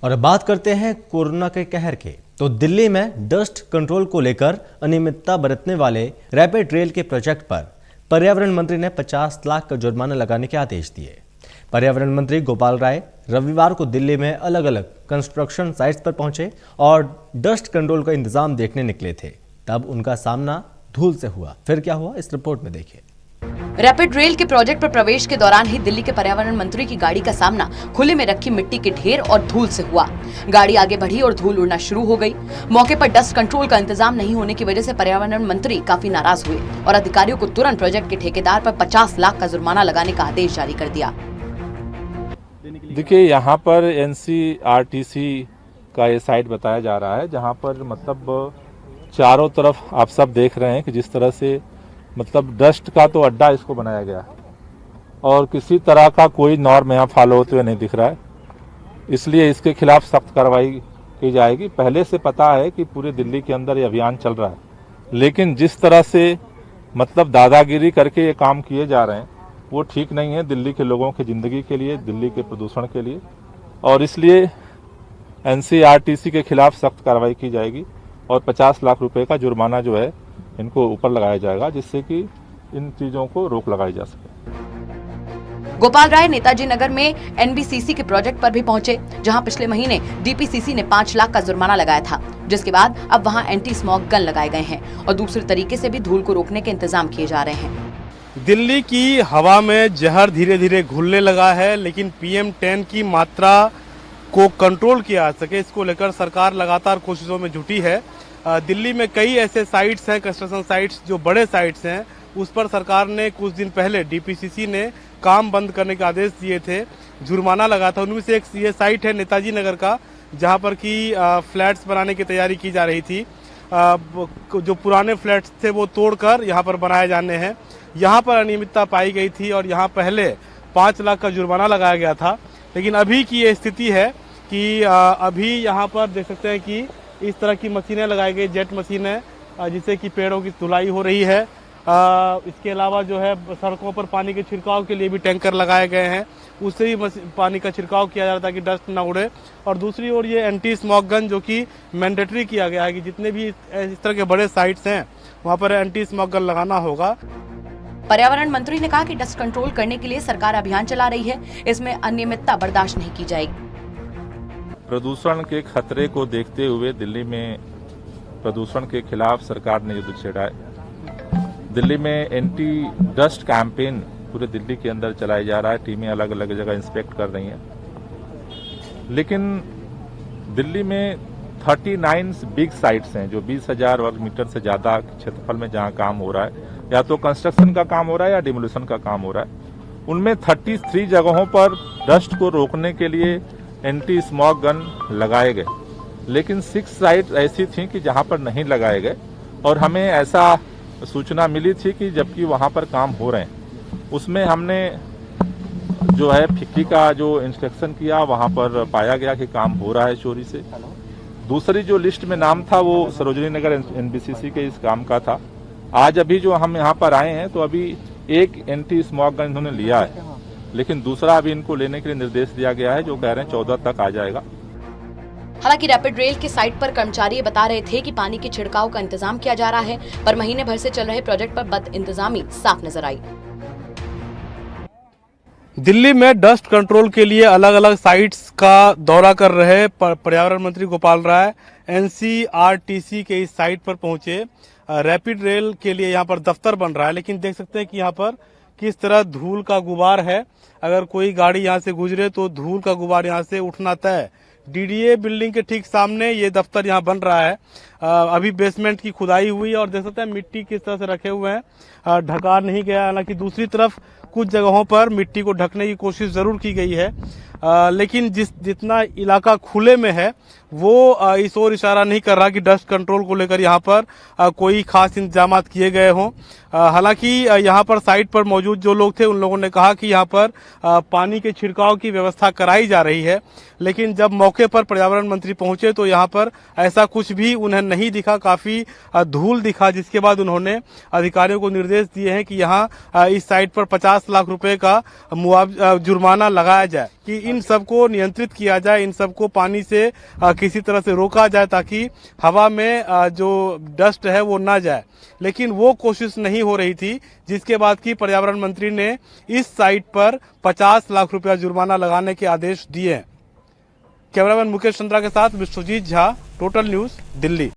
और अब बात करते हैं कोरोना के कहर के। तो दिल्ली में डस्ट कंट्रोल को लेकर अनियमितता बरतने वाले रैपिड रेल के प्रोजेक्ट पर पर्यावरण मंत्री ने 50 लाख का जुर्माना लगाने के आदेश दिए। पर्यावरण मंत्री गोपाल राय रविवार को दिल्ली में अलग अलग कंस्ट्रक्शन साइट्स पर पहुंचे और डस्ट कंट्रोल का इंतजाम देखने निकले थे। तब उनका सामना धूल से हुआ। फिर क्या हुआ, इस रिपोर्ट में देखिए। रैपिड रेल के प्रोजेक्ट पर प्रवेश के दौरान ही दिल्ली के पर्यावरण मंत्री की गाड़ी का सामना खुले में रखी मिट्टी के ढेर और धूल से हुआ। गाड़ी आगे बढ़ी और धूल उड़ना शुरू हो गई। मौके पर डस्ट कंट्रोल का इंतजाम नहीं होने की वजह से पर्यावरण मंत्री काफी नाराज हुए और अधिकारियों को तुरंत प्रोजेक्ट के ठेकेदार पर 50 लाख का जुर्माना लगाने का आदेश जारी कर दिया। देखिए, यहाँ पर NCRTC का ये साइट बताया जा रहा है, जहाँ पर मतलब चारों तरफ आप सब देख रहे हैं कि जिस तरह से मतलब डस्ट का तो अड्डा इसको बनाया गया और किसी तरह का कोई नॉर्म यहाँ फॉलो होते हुए नहीं दिख रहा है। इसलिए इसके खिलाफ सख्त कार्रवाई की जाएगी। पहले से पता है कि पूरे दिल्ली के अंदर ये अभियान चल रहा है, लेकिन जिस तरह से मतलब दादागिरी करके ये काम किए जा रहे हैं वो ठीक नहीं है दिल्ली के लोगों की ज़िंदगी के लिए, दिल्ली के प्रदूषण के लिए, और इसलिए NCRTC के खिलाफ सख्त कार्रवाई की जाएगी और 50 लाख रुपए का जुर्माना जो है इनको ऊपर लगाया जाएगा, जिससे कि इन चीजों को रोक लगाई जा सके। गोपाल राय नेताजी नगर में NBCC के प्रोजेक्ट पर भी पहुंचे, जहां पिछले महीने DPCC ने 5 लाख का जुर्माना लगाया था, जिसके बाद अब वहां एंटी स्मॉग गन लगाए गए हैं और दूसरे तरीके से भी धूल को रोकने के इंतजाम किए जा रहे हैं। दिल्ली की हवा में जहर धीरे धीरे घुलने लगा है, लेकिन PM10 की मात्रा को कंट्रोल किया जा सके, इसको लेकर सरकार लगातार कोशिशों में जुटी है। दिल्ली में कई ऐसे साइट्स हैं, कंस्ट्रक्शन साइट्स जो बड़े साइट्स हैं, उस पर सरकार ने कुछ दिन पहले DPCC ने काम बंद करने के आदेश दिए थे, जुर्माना लगा था। उनमें से एक ये साइट है नेताजी नगर का, जहां पर कि फ्लैट्स बनाने की तैयारी की जा रही थी। जो पुराने फ्लैट्स थे वो तोड़कर यहाँ पर बनाए जाने हैं। यहाँ पर अनियमितता पाई गई थी और यहाँ पहले 5 लाख का जुर्माना लगाया गया था। लेकिन अभी की ये स्थिति है कि अभी यहाँ पर देख सकते हैं कि इस तरह की मशीनें लगाई गई, जेट मशीनें, जिससे कि पेड़ों की धुलाई हो रही है। इसके अलावा जो है सड़कों पर पानी के छिड़काव के लिए भी टैंकर लगाए गए हैं, उससे भी पानी का छिड़काव किया जा रहा है ताकि डस्ट ना उड़े। और दूसरी ओर ये एंटी स्मॉग गन जो कि मैंडेटरी किया गया है कि जितने भी इस तरह के बड़े साइट्स हैं वहाँ पर एंटी स्मॉग गन लगाना होगा। पर्यावरण मंत्री ने कहा कि डस्ट कंट्रोल करने के लिए सरकार अभियान चला रही है, इसमें अनियमितता बर्दाश्त नहीं की जाएगी। प्रदूषण के खतरे को देखते हुए दिल्ली में प्रदूषण के खिलाफ सरकार ने युद्ध छेड़ा है। दिल्ली में एंटी डस्ट कैंपेन पूरे दिल्ली के अंदर चलाया जा रहा है। टीमें अलग अलग जगह इंस्पेक्ट कर रही हैं, लेकिन दिल्ली में 39 बिग साइट्स हैं जो 20,000 वर्ग मीटर से ज्यादा क्षेत्रफल में जहां काम हो रहा है, या तो कंस्ट्रक्शन का काम हो रहा है या डिमोलिशन का काम हो रहा है। उनमें 33 जगहों पर डस्ट को रोकने के लिए एंटी स्मॉग गन लगाए गए, लेकिन 6 साइट ऐसी थी कि जहां पर नहीं लगाए गए और हमें ऐसा सूचना मिली थी कि जबकि वहां पर काम हो रहे हैं, उसमें हमने जो है फिक्की का जो इंस्पेक्शन किया, वहां पर पाया गया कि काम हो रहा है चोरी से। दूसरी जो लिस्ट में नाम था वो सरोजनी नगर NBCC के इस काम का था। आज अभी जो हम यहाँ पर आए हैं तो अभी एक एंटी स्मॉग गन इन्होंने लिया है, लेकिन दूसरा अभी इनको लेने के लिए निर्देश दिया गया है जो कह रहे हैं 14 तक आ जाएगा। हालांकि रैपिड रेल के साइट पर कर्मचारी बता रहे थे कि पानी के छिड़काव का इंतजाम किया जा रहा है, पर महीने भर से चल रहे प्रोजेक्ट पर बद इंतजामी साफ नजर आई। दिल्ली में डस्ट कंट्रोल के लिए अलग अलग साइट्स का दौरा कर रहे पर्यावरण मंत्री गोपाल राय NCRTC के इस साइट पर पहुंचे। रैपिड रेल के लिए यहाँ पर दफ्तर बन रहा है, लेकिन देख सकते हैं कि यहाँ पर किस तरह धूल का गुबार है। अगर कोई गाड़ी यहाँ से गुजरे तो धूल का गुबार यहाँ से उठना तय। DDA बिल्डिंग के ठीक सामने ये दफ्तर यहाँ बन रहा है। अभी बेसमेंट की खुदाई हुई है और देख सकते हैं मिट्टी किस तरह से रखे हुए हैं, ढका नहीं गया। हालांकि दूसरी तरफ कुछ जगहों पर मिट्टी को ढकने की कोशिश जरूर की गई है, लेकिन जितना इलाका खुले में है वो इस ओर इशारा नहीं कर रहा कि डस्ट कंट्रोल को लेकर यहाँ पर कोई खास इंतजाम किए गए हों। हालांकि यहाँ पर साइट पर मौजूद जो लोग थे उन लोगों ने कहा कि यहाँ पर पानी के छिड़काव की व्यवस्था कराई जा रही है, लेकिन जब मौके पर पर्यावरण मंत्री पहुंचे तो यहाँ पर ऐसा कुछ भी उन्हें नहीं दिखा। काफी धूल दिखा, जिसके बाद उन्होंने अधिकारियों को निर्देश दिए हैं कि यहाँ इस साइट पर 50 लाख रुपए का जुर्माना लगाया जाए, कि इन सबको नियंत्रित किया जाए, इन सबको पानी से किसी तरह से रोका जाए ताकि हवा में जो डस्ट है वो ना जाए। लेकिन वो कोशिश नहीं हो रही थी, जिसके बाद की पर्यावरण मंत्री ने इस साइट पर 50 लाख रुपया जुर्माना लगाने के आदेश दिए हैं। कैमरामैन मुकेश चंद्रा के साथ विश्वजीत झा, टोटल न्यूज, दिल्ली।